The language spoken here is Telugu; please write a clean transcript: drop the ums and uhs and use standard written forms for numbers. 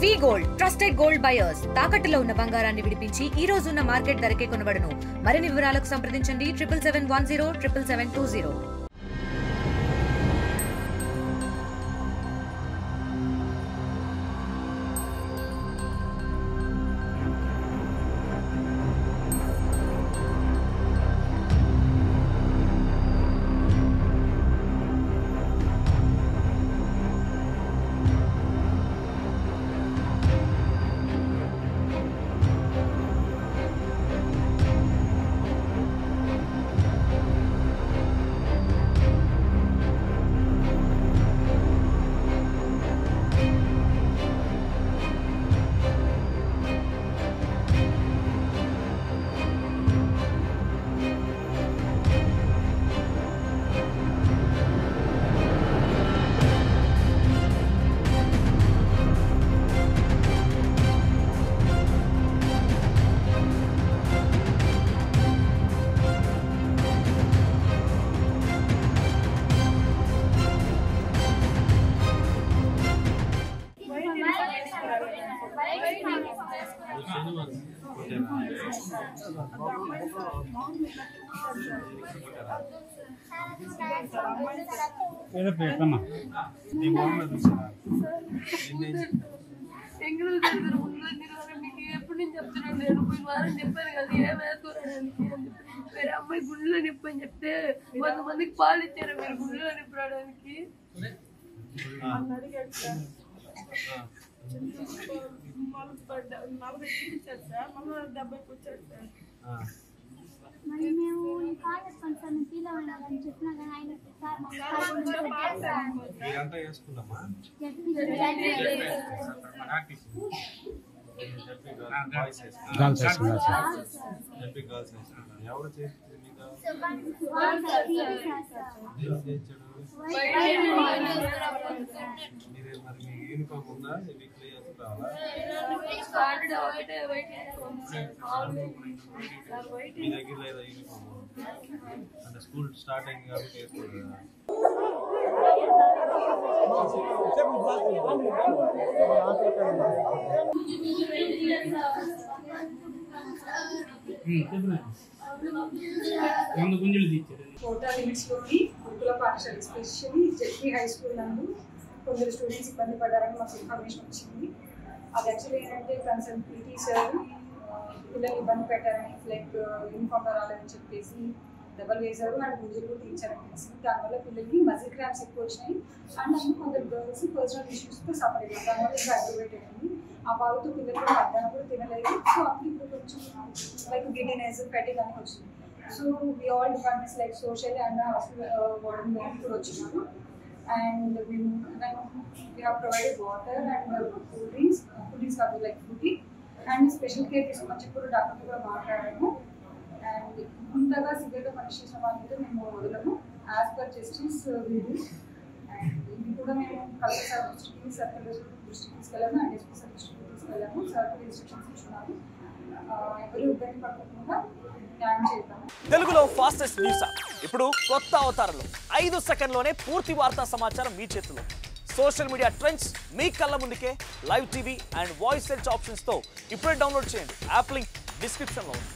వి గోల్డ్ ట్రస్టెడ్ గోల్డ్ బయర్స్ తాకట్టులో ఉన్న బంగారాన్ని విడిపించి ఈ రోజు ఉన్న మార్కెట్ ధరకే కొనబడును. మరిన్ని వివరాలకు సంప్రదించండి 7771077720. ఎప్పుడు నేను చెప్తున్నాను నేను పోయిన వారం చెప్పాను కదా ఏమేసుకోవడానికి వేరే అమ్మాయి గుండెలో నిప్పు అని చెప్తే 100 మందికి పాలు ఇచ్చారు మీరు గుండెలో నింపడానికి యూనిఫామ్ ఉందా మీ దగ్గర లేదా యూనిఫామ్ అంటే స్కూల్ స్టార్ట్ అయింది కాబట్టి వేసుకోరు కదా. కోటా లిమిట్స్లోని గురుకుల పాఠశాల ఎస్పెషల్లీ జెడ్పీ హై స్కూల్ నందు కొందరు స్టూడెంట్స్ ఇబ్బంది పడ్డారని మాకు ఇన్ఫర్మేషన్ వచ్చింది. అది యాక్చువల్లీ ఏంటంటే కన్సర్న్ పీటీ సార్ పిల్లలు ఇబ్బంది పెట్టారని లైక్ యూనిఫామ్ రాలేదని చెప్పేసి డబల్ వేశారు అండ్ గుంజలు కూడా తీర్చారని తెలిసింది. దానివల్ల పిల్లలకి మజిల్ క్రాంప్స్ ఎక్కువ వచ్చినాయి అండ్ అందులో కొందరు గర్ల్స్ పర్సనల్ ఇష్యూస్తో సఫర్ అయ్యారు. దానివల్ల ఇంకా అగ్రివేట్ అయింది. ఆ బాధతో పిల్లలు కూడా మధ్యాహ్నం కూడా తినలేదు. సో అప్పుడు ఇప్పుడు కొంచెం లైక్ గిడ్డినెస్ పెట్టి కానీ వచ్చింది. So we all departments like social and warden కూడా వచ్చినారు and we have provided water and cool drinks కాదు like Frooti and special care తీసుకోమని చెప్పి డాక్టర్ కూడా మాట్లాడాము. అండ్ ఇంతగా సివియర్గా పనిష్ చేసిన వాళ్ళ మీద మేము వదలము యాజ్ పర్ జస్టిస్ వీడు. అండ్ ఇది కూడా మేము కలెక్టర్ సార్ దృష్టికి సర్కిల్ దృష్టికి తీసుకెళ్ళాము అండ్ ఎస్పీ సార్ దృష్టికి తీసుకెళ్ళాము. Circle instructions ఇచ్చున్నాము. ఎవరు ఇబ్బంది పడకుండా న్యాయం చేద్దాము. తెలుగులో ఫాస్టెస్ట్ న్యూస్ ఇప్పుడు కొత్త అవతారంలో 5 సెకండ్లోనే పూర్తి వార్తా సమాచారం మీ చేతిలో. సోషల్ మీడియా ట్రెండ్స్ మీ కళ్ళ ముందుకే live TV and voice search ఆప్షన్స్తో ఇప్పుడే డౌన్లోడ్ చేయండి. యాప్ లింక్ డిస్క్రిప్షన్లో ఉంది.